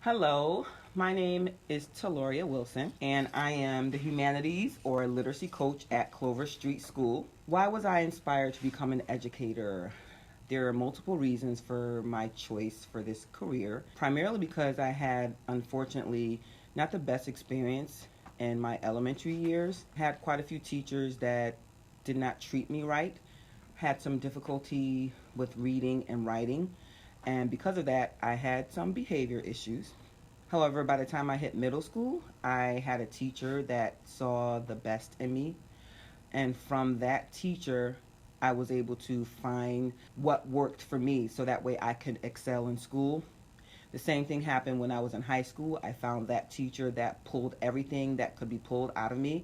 Hello, my name is Taloria Wilson, and I am the Humanities or Literacy Coach at Clover Street School. Why was I inspired to become an educator? There are multiple reasons for my choice for this career, primarily because I had, unfortunately, not the best experience in my elementary years. Had quite a few teachers that did not treat me right, had some difficulty with reading and writing, and because of that, I had some behavior issues. However, by the time I hit middle school, I had a teacher that saw the best in me. And from that teacher, I was able to find what worked for me so that way I could excel in school. The same thing happened when I was in high school. I found that teacher that pulled everything that could be pulled out of me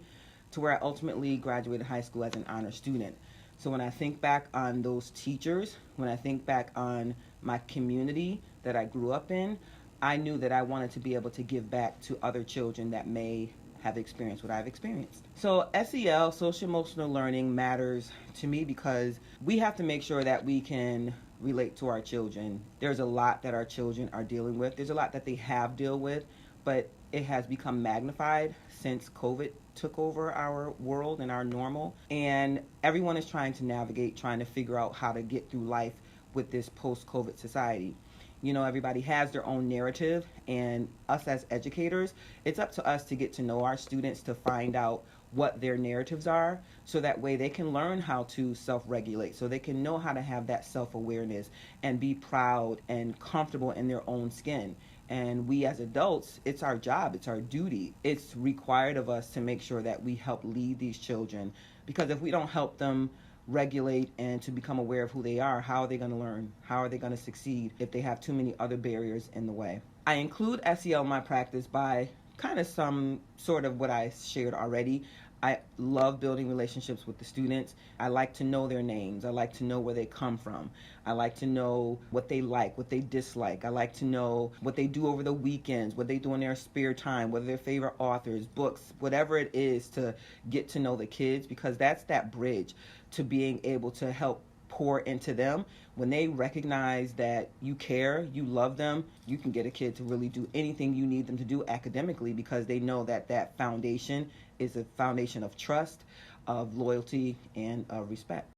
to where I ultimately graduated high school as an honor student. So when I think back on those teachers, when I think back on my community that I grew up in, I knew that I wanted to be able to give back to other children that may have experienced what I've experienced. So SEL, social emotional learning, matters to me because we have to make sure that we can relate to our children. There's a lot that our children are dealing with. There's a lot that they have dealt with, but it has become magnified since COVID took over our world and our normal. And everyone is trying to navigate, trying to figure out how to get through life with this post-COVID society. You know, everybody has their own narrative, and us as educators, it's up to us to get to know our students, to find out what their narratives are, so that way they can learn how to self-regulate, so they can know how to have that self-awareness and be proud and comfortable in their own skin. And we as adults, it's our job, it's our duty. It's required of us to make sure that we help lead these children, because if we don't help them regulate and to become aware of who they are, how are they going to learn? How are they going to succeed if they have too many other barriers in the way? I include SEL in my practice by kind of some sort of what I shared already. I love building relationships with the students. I like to know their names. I like to know where they come from. I like to know what they like, what they dislike. I like to know what they do over the weekends, what they do in their spare time, what are their favorite authors, books, whatever it is, to get to know the kids, because that's that bridge to being able to help pour into them. When they recognize that you care, you love them, you can get a kid to really do anything you need them to do academically, because they know that that foundation is a foundation of trust, of loyalty, and of respect.